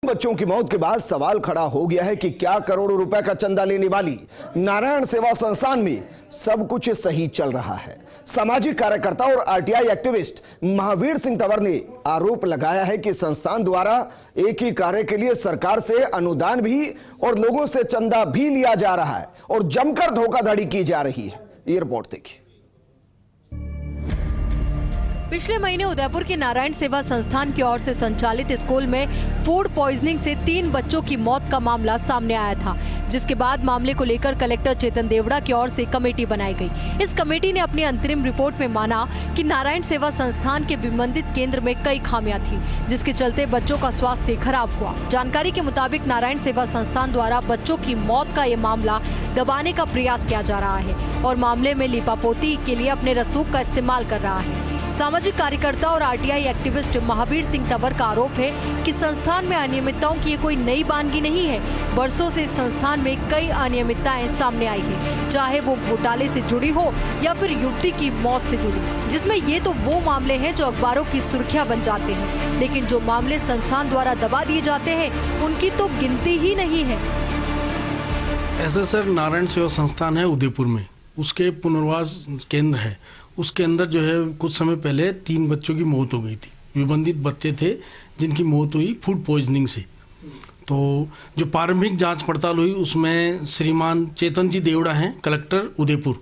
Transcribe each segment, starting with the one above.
बच्चों की मौत के बाद सवाल खड़ा हो गया है कि क्या करोड़ों रुपए का चंदा लेने वाली नारायण सेवा संस्थान में सब कुछ सही चल रहा है। सामाजिक कार्यकर्ता और आरटीआई एक्टिविस्ट महावीर सिंह तंवर ने आरोप लगाया है कि संस्थान द्वारा एक ही कार्य के लिए सरकार से अनुदान भी और लोगों से चंदा भी लिया जा रहा है और जमकर धोखाधड़ी की जा रही है। ये रिपोर्ट देखिए। पिछले महीने उदयपुर के नारायण सेवा संस्थान की ओर से संचालित स्कूल में फूड पॉइजनिंग से 3 बच्चों की मौत का मामला सामने आया था, जिसके बाद मामले को लेकर कलेक्टर चेतन देवड़ा की ओर से कमेटी बनाई गई। इस कमेटी ने अपनी अंतरिम रिपोर्ट में माना कि नारायण सेवा संस्थान के विबंधित केंद्र में कई खामियां थी, जिसके चलते बच्चों का स्वास्थ्य खराब हुआ। जानकारी के मुताबिक नारायण सेवा संस्थान द्वारा बच्चों की मौत का ये मामला दबाने का प्रयास किया जा रहा है और मामले में लीपापोती के लिए अपने रसूख का इस्तेमाल कर रहा है। सामाजिक कार्यकर्ता और आरटीआई एक्टिविस्ट महावीर सिंह तंवर का आरोप है कि संस्थान में अनियमितताओं की ये कोई नई वानगी नहीं है। वर्षों से इस संस्थान में कई अनियमितताएं सामने आई है, चाहे वो घोटाले से जुड़ी हो या फिर युवती की मौत से जुड़ी, जिसमें ये तो वो मामले हैं जो अखबारों की सुर्खियां बन जाते हैं, लेकिन जो मामले संस्थान द्वारा दबा दिए जाते हैं उनकी तो गिनती ही नहीं है। ऐसा सर नारायण सेवा संस्थान है उदयपुर में, उसके पुनर्वास केंद्र है। उसके अंदर जो है कुछ समय पहले 3 बच्चों की मौत हो गई थी। विबंधित बच्चे थे जिनकी मौत हुई फूड पॉइजनिंग से। तो जो प्रारंभिक जांच पड़ताल हुई उसमें श्रीमान चेतन जी देवड़ा हैं, कलेक्टर उदयपुर,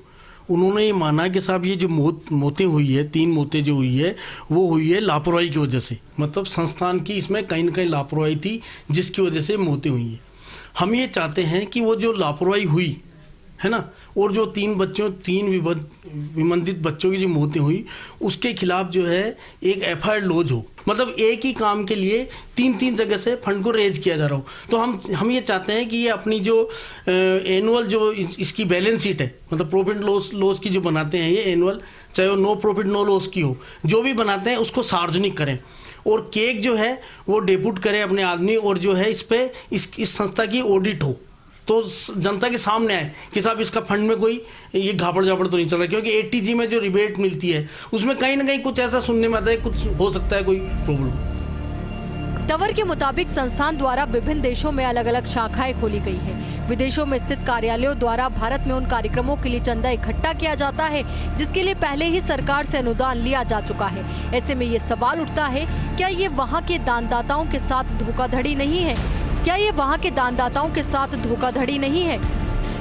उन्होंने ये माना कि साहब ये जो मौतें हुई है, 3 मौतें जो हुई है वो हुई है लापरवाही की वजह से। मतलब संस्थान की इसमें कहीं ना कहीं लापरवाही थी जिसकी वजह से मौतें हुई है। हम ये चाहते हैं कि वो जो लापरवाही हुई है ना, और जो 3 विबंधित बच्चों की जो मौतें हुई उसके खिलाफ जो है एक एफआईआर लॉन्च हो। मतलब एक ही काम के लिए 3 जगह से फंड को रेज किया जा रहा हो। तो हम ये चाहते हैं कि ये अपनी जो एनुअल जो इसकी बैलेंस शीट है, मतलब प्रॉफिट लॉस की जो बनाते हैं ये एनुअल, चाहे वो नो प्रॉफिट नो लॉस की हो, जो भी बनाते हैं उसको सार्वजनिक करें और केक जो है वो डेप्यूट करें अपने आदमी, और जो है इस पे इस संस्था की ऑडिट हो तो जनता के सामने आए कि साहब इसका फंड में कोई ये घापड़ झापड़ तो नहीं चल रहा। क्योंकि एटीजी में जो रिबेट मिलती है उसमें कहीं ना कहीं कुछ ऐसा सुनने में आता है, कुछ हो सकता है कोई प्रॉब्लम। तंवर के मुताबिक संस्थान द्वारा विभिन्न देशों में अलग अलग शाखाएं खोली गई है। विदेशों में स्थित कार्यालयों द्वारा भारत में उन कार्यक्रमों के लिए चंदा इकट्ठा किया जाता है जिसके लिए पहले ही सरकार से अनुदान लिया जा चुका है। ऐसे में ये सवाल उठता है, क्या ये वहाँ के दानदाताओं के साथ धोखाधड़ी नहीं है? क्या ये वहाँ के दानदाताओं के साथ धोखाधड़ी नहीं है?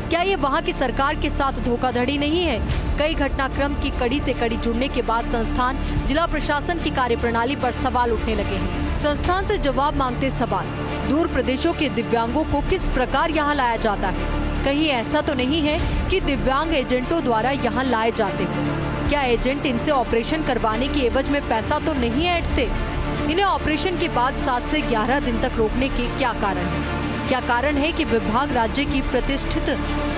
क्या ये वहाँ की सरकार के साथ धोखाधड़ी नहीं है? कई घटनाक्रम की कड़ी से कड़ी जुड़ने के बाद संस्थान जिला प्रशासन की कार्यप्रणाली पर सवाल उठने लगे हैं। संस्थान से जवाब मांगते सवाल, दूर प्रदेशों के दिव्यांगों को किस प्रकार यहाँ लाया जाता है? कहीं ऐसा तो नहीं है कि दिव्यांग एजेंटों द्वारा यहाँ लाए जाते हैं? क्या एजेंट इनसे ऑपरेशन करवाने की एवज में पैसा तो नहीं ऐंठते? इन्हें ऑपरेशन के बाद 7 से 11 दिन तक रोकने के क्या कारण है? क्या कारण है कि विभाग राज्य की प्रतिष्ठित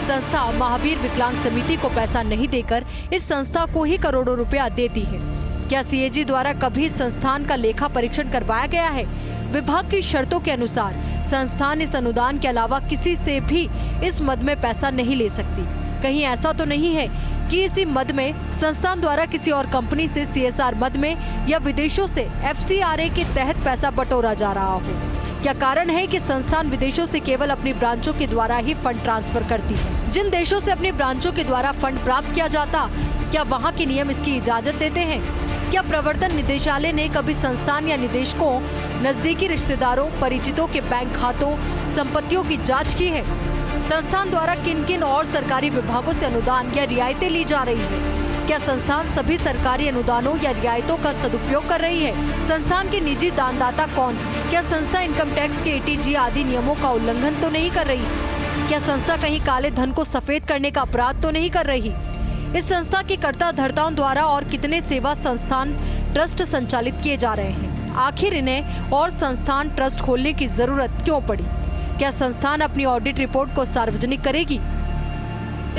संस्था महावीर विकलांग समिति को पैसा नहीं देकर इस संस्था को ही करोड़ों रुपया देती है? क्या सीएजी द्वारा कभी संस्थान का लेखा परीक्षण करवाया गया है? विभाग की शर्तों के अनुसार संस्थान इस अनुदान के अलावा किसी से भी इस मद में पैसा नहीं ले सकती। कहीं ऐसा तो नहीं है कि इसी मद में संस्थान द्वारा किसी और कंपनी से सीएसआर मद में या विदेशों से एफसीआरए के तहत पैसा बटोरा जा रहा हो? क्या कारण है कि संस्थान विदेशों से केवल अपनी ब्रांचों के द्वारा ही फंड ट्रांसफर करती है? जिन देशों से अपनी ब्रांचों के द्वारा फंड प्राप्त किया जाता, क्या वहाँ के नियम इसकी इजाजत देते हैं? क्या प्रवर्तन निदेशालय ने कभी संस्थान या निदेशकों, नजदीकी रिश्तेदारों, परिचितों के बैंक खातों, संपत्तियों की जाँच की है? संस्थान द्वारा किन किन और सरकारी विभागों से अनुदान या रियायतें ली जा रही है? क्या संस्थान सभी सरकारी अनुदानों या रियायतों का सदुपयोग कर रही है? संस्थान के निजी दानदाता कौन? क्या संस्था इनकम टैक्स के एटीजी आदि नियमों का उल्लंघन तो नहीं कर रही? क्या संस्था कहीं काले धन को सफेद करने का अपराध तो नहीं कर रही? इस संस्था के कर्ता धर्ताओं द्वारा और कितने सेवा संस्थान ट्रस्ट संचालित किए जा रहे हैं? आखिर इन्हें और संस्थान ट्रस्ट खोलने की जरूरत क्यों पड़ी? क्या संस्थान अपनी ऑडिट रिपोर्ट को सार्वजनिक करेगी?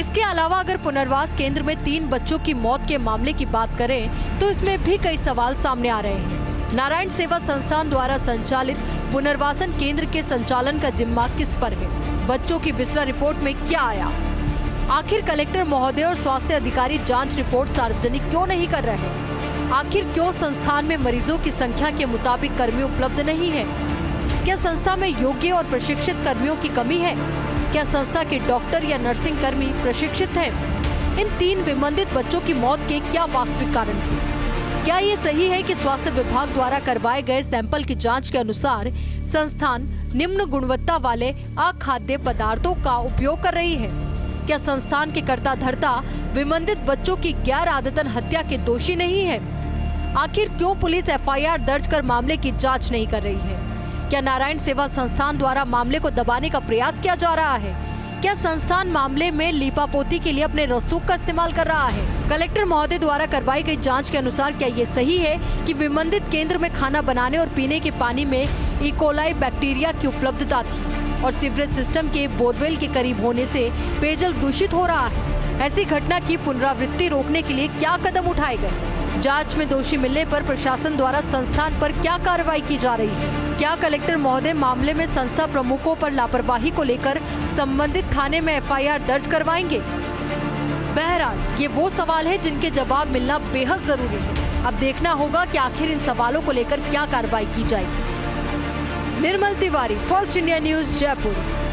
इसके अलावा अगर पुनर्वास केंद्र में 3 बच्चों की मौत के मामले की बात करें तो इसमें भी कई सवाल सामने आ रहे हैं। नारायण सेवा संस्थान द्वारा संचालित पुनर्वासन केंद्र के संचालन का जिम्मा किस पर है? बच्चों की विस्तार रिपोर्ट में क्या आया? आखिर कलेक्टर महोदय और स्वास्थ्य अधिकारी जांच रिपोर्ट सार्वजनिक क्यों नहीं कर रहे? आखिर क्यों संस्थान में मरीजों की संख्या के मुताबिक कर्मी उपलब्ध नहीं है? क्या संस्था में योग्य और प्रशिक्षित कर्मियों की कमी है? क्या संस्था के डॉक्टर या नर्सिंग कर्मी प्रशिक्षित हैं? इन 3 विबंधित बच्चों की मौत के क्या वास्तविक कारण थे? क्या ये सही है कि स्वास्थ्य विभाग द्वारा करवाए गए सैंपल की जांच के अनुसार संस्थान निम्न गुणवत्ता वाले अखाद्य पदार्थों का उपयोग कर रही है? क्या संस्थान के कर्ता धर्ता विबंधित बच्चों की गैर आदतन हत्या के दोषी नहीं है? आखिर क्यों पुलिस एफआईआर दर्ज कर मामले की जांच नहीं कर रही है? क्या नारायण सेवा संस्थान द्वारा मामले को दबाने का प्रयास किया जा रहा है? क्या संस्थान मामले में लीपापोती के लिए अपने रसूख का इस्तेमाल कर रहा है? कलेक्टर महोदय द्वारा करवाई गई जांच के अनुसार क्या ये सही है कि विबंधित केंद्र में खाना बनाने और पीने के पानी में इकोलाई बैक्टीरिया की उपलब्धता थी और सीवरेज सिस्टम के बोरवेल के करीब होने से पेयजल दूषित हो रहा है? ऐसी घटना की पुनरावृत्ति रोकने के लिए क्या कदम उठाए गए? जांच में दोषी मिलने पर प्रशासन द्वारा संस्थान पर क्या कार्रवाई की जा रही है? क्या कलेक्टर महोदय मामले में संस्था प्रमुखों पर लापरवाही को लेकर संबंधित थाने में एफआईआर दर्ज करवाएंगे? बहरहाल ये वो सवाल है जिनके जवाब मिलना बेहद जरूरी है। अब देखना होगा कि आखिर इन सवालों को लेकर क्या कार्रवाई की जाएगी। Nirmal Tiwari, first India news, Jaipur.